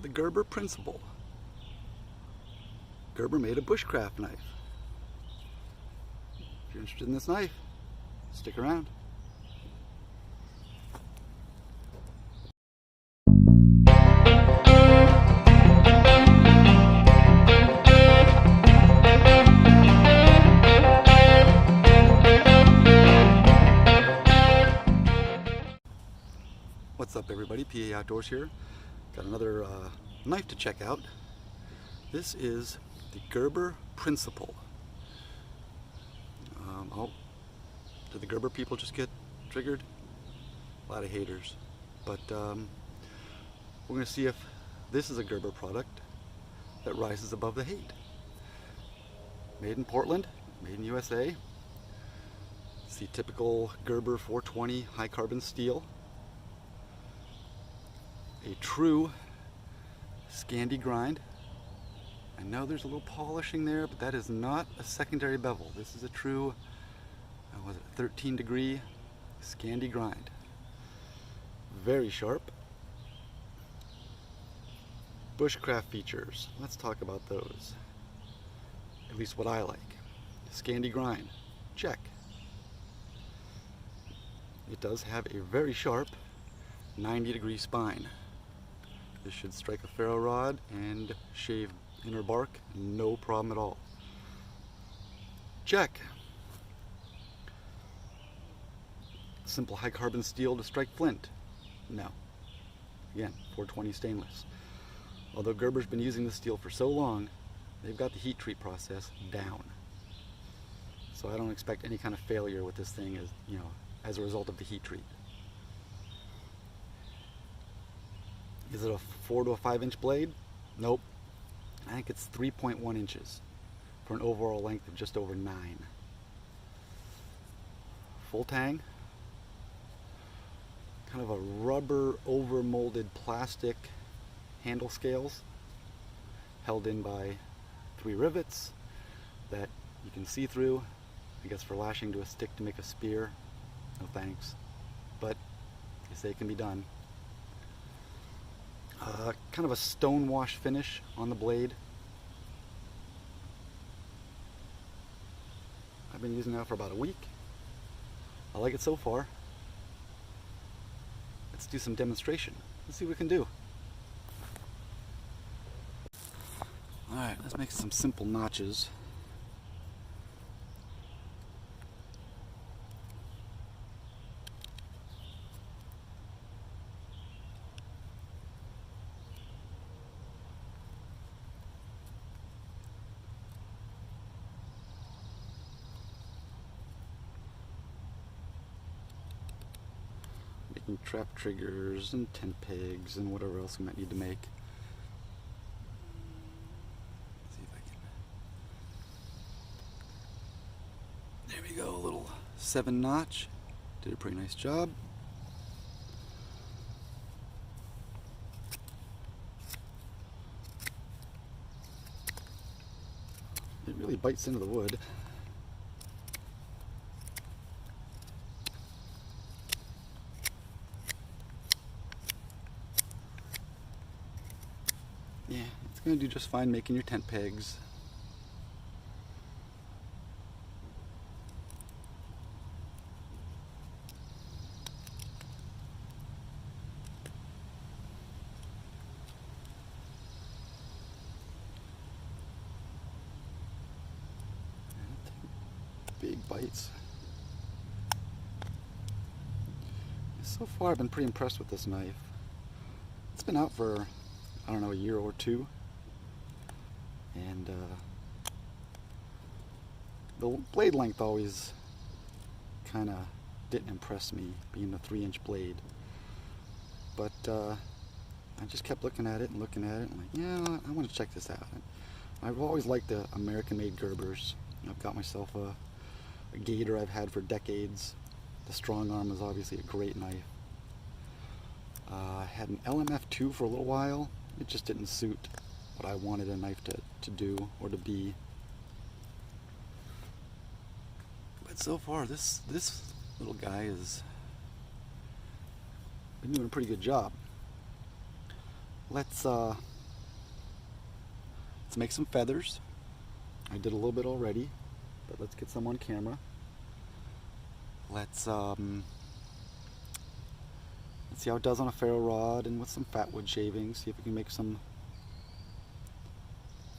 the Gerber Principle. Gerber made a bushcraft knife. If you're interested in this knife, stick around. What's up everybody, PA Outdoors here. Got another knife to check out. This is the Gerber Principle. Did the Gerber people just get triggered? A lot of haters. But we're going to see if this is a Gerber product that rises above the hate. Made in Portland, made in USA. It's the typical Gerber 420 high carbon steel. A true Scandi grind. I know there's a little polishing there, but that is not a secondary bevel. This is a true, was it 13 degree Scandi grind. Very sharp. Bushcraft features. Let's talk about those. At least what I like. Scandi grind. Check. It does have a very sharp 90 degree spine. This should strike a ferro rod and shave inner bark, no problem at all. Check. Simple high carbon steel to strike flint? No. Again, 420 stainless. Although Gerber's been using this steel for so long, they've got the heat treat process down. So I don't expect any kind of failure with this thing as a result of the heat treat. Is it a 4 to a 5 inch blade? Nope. I think it's 3.1 inches for an overall length of just over 9. Full tang. Kind of a rubber over molded plastic handle scales held in by 3 rivets that you can see through, I guess for lashing to a stick to make a spear. No thanks. But they say it can be done. Kind of a stone wash finish on the blade. I've been using that for about a week. I like it so far. Let's do some demonstration. Let's see what we can do. Alright, let's make some simple notches. Making trap triggers and tent pegs and whatever else we might need to make. Let's see if I can. There we go, a little 7 notch. Did a pretty nice job. It really bites into the wood. Yeah, it's going to do just fine making your tent pegs. Big bites. So far I've been pretty impressed with this knife. It's been out for, I don't know, a year or two, and the blade length always kind of didn't impress me, being a 3-inch blade, but I just kept looking at it and looking at it and like, yeah, I want to check this out. I've always liked the American made Gerbers. I've got myself a Gator I've had for decades. The strong arm is obviously a great knife. I had an LMF2 for a little while. It just didn't suit what I wanted a knife to do or to be. But so far, this little guy has been doing a pretty good job. Let's let's make some feathers. I did a little bit already, but let's get some on camera. Let's see how it does on a ferro rod and with some fatwood shavings. See if we can make some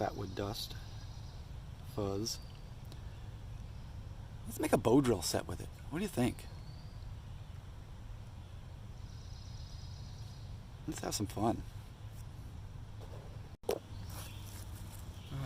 fatwood dust, fuzz. Let's make a bow drill set with it. What do you think? Let's have some fun.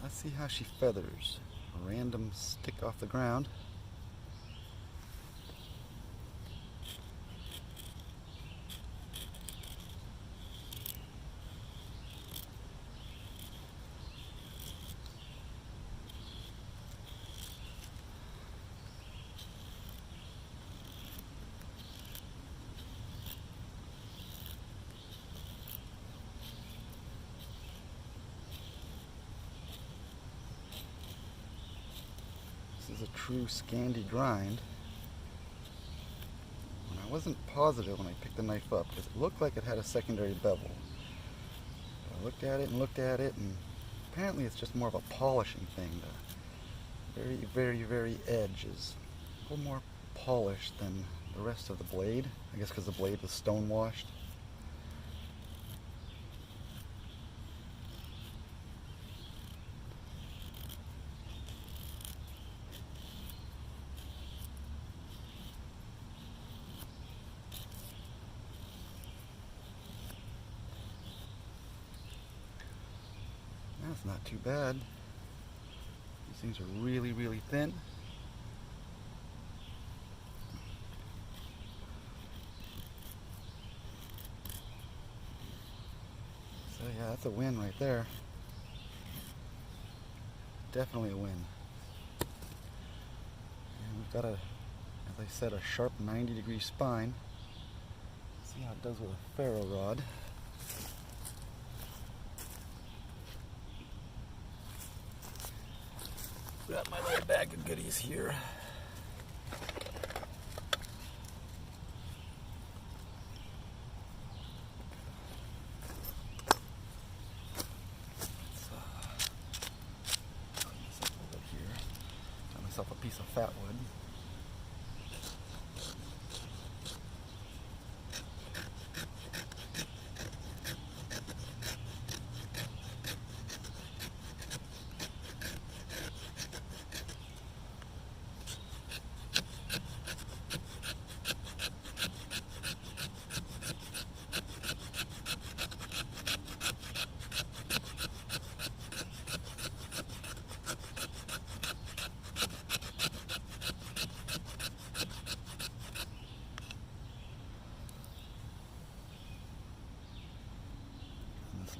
Let's see how she feathers. A random stick off the ground. This is a true Scandi grind. And I wasn't positive when I picked the knife up because it looked like it had a secondary bevel. I looked at it, and apparently it's just more of a polishing thing. The very edge is a little more polished than the rest of the blade. I guess because the blade was stone washed. That's not too bad. These things are really thin. So yeah, that's a win right there. Definitely a win. And we've got a, as I said, a sharp 90-degree spine. Let's see how it does with a ferro rod. Got my little bag of goodies here. Got myself a piece of fatwood.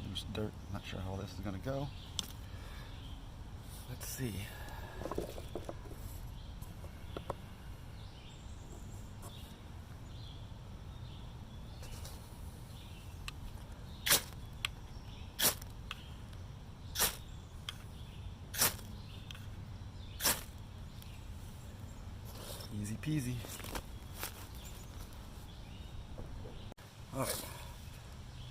Loose dirt. Not sure how this is going to go. Let's see. Easy peasy. All right.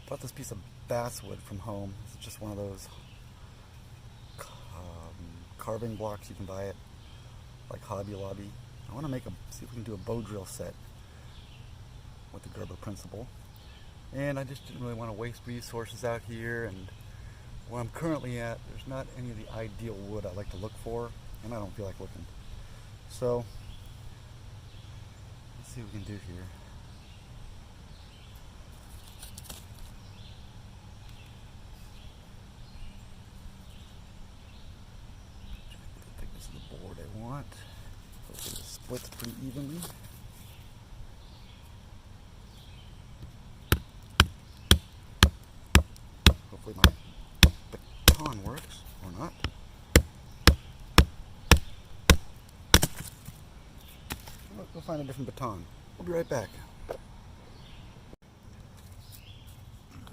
Bought this piece of basswood from home. This is just one of those carving blocks. You can buy it like Hobby Lobby. I want to see if we can do a bow drill set with the Gerber Principle. And I just didn't really want to waste resources out here. And where I'm currently at, there's not any of the ideal wood I like to look for, and I don't feel like looking. So let's see what we can do here. Board I want. Hopefully it splits pretty evenly. Hopefully my baton works, or not. Go find a different baton. We'll be right back.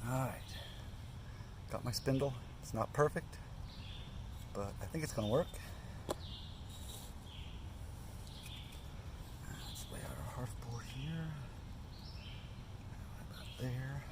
Alright. Got my spindle. It's not perfect, but I think it's going to work. Board here, about there.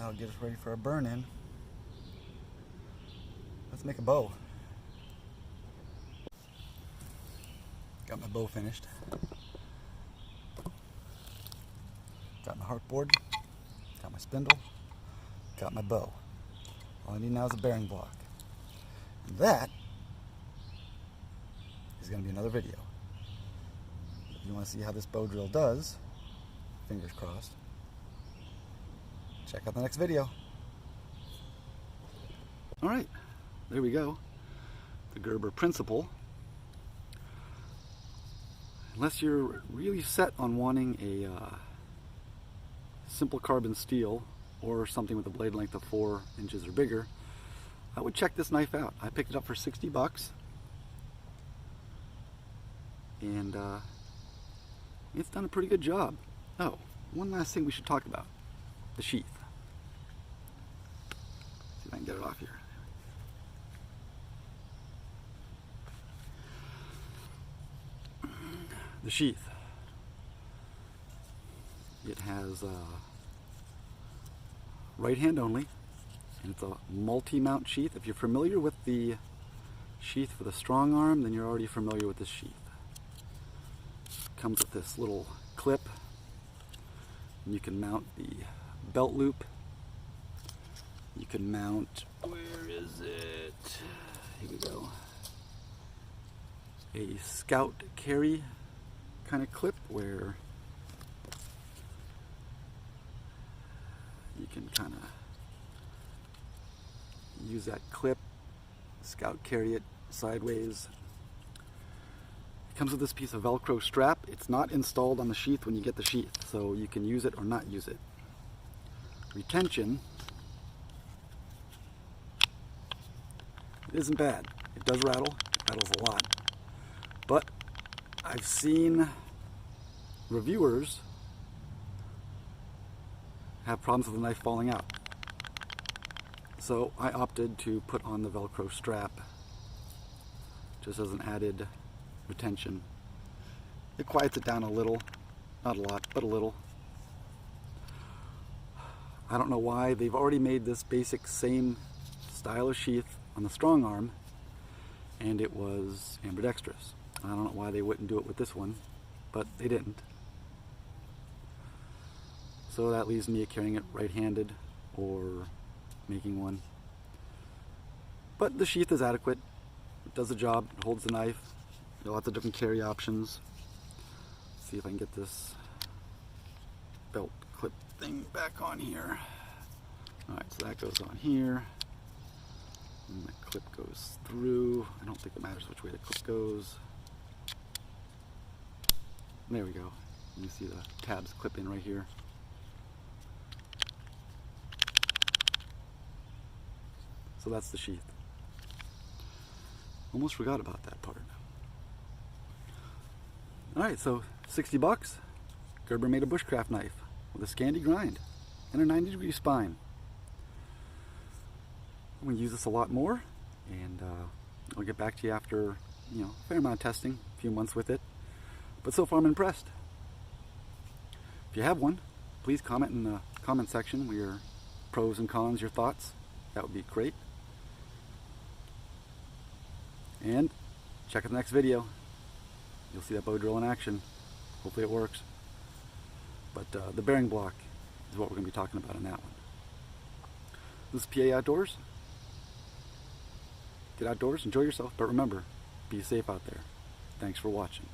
That'll get us ready for a burn-in. Let's make a bow. Got my bow finished. Got my heartboard. Got my spindle. Got my bow. All I need now is a bearing block. And that is going to be another video. If you want to see how this bow drill does, fingers crossed, check out the next video. Alright, there we go. The Gerber Principle. Unless you're really set on wanting a simple carbon steel or something with a blade length of 4 inches or bigger, I would check this knife out. I picked it up for 60 bucks. And it's done a pretty good job. Oh, one last thing we should talk about. The sheath. See if I can get it off here. The sheath. It has right hand only, and it's a multi-mount sheath. If you're familiar with the sheath for the strong arm, then you're already familiar with this sheath. It comes with this little clip, and you can mount the belt loop. You can mount, where is it? Here we go. A scout carry kind of clip where you can kind of use that clip, scout carry it sideways. It comes with this piece of Velcro strap. It's not installed on the sheath when you get the sheath, so you can use it or not use it. Retention, it isn't bad. It does rattle. It rattles a lot. But I've seen reviewers have problems with the knife falling out. So I opted to put on the Velcro strap just as an added retention. It quiets it down a little, not a lot, but a little. I don't know why. They've already made this basic same style of sheath on the strong arm, and it was ambidextrous. I don't know why they wouldn't do it with this one, but they didn't. So that leaves me carrying it right-handed or making one. But the sheath is adequate. It does the job. It holds the knife. There are lots of different carry options. Let's see if I can get this belt clip thing back on here. Alright, so that goes on here. And the clip goes through. I don't think it matters which way the clip goes. There we go. You can see the tabs clip in right here. So that's the sheath. Almost forgot about that part. Alright, so 60 bucks. Gerber made a bushcraft knife with a Scandi grind and a 90-degree spine. I'm going to use this a lot more, and I'll get back to you after a fair amount of testing, a few months with it. But so far I'm impressed. If you have one, please comment in the comment section with your pros and cons, your thoughts. That would be great. And check out the next video. You'll see that bow drill in action. Hopefully it works. But the bearing block is what we're going to be talking about on that one. This is PA Outdoors. Get outdoors, enjoy yourself, but remember, be safe out there. Thanks for watching.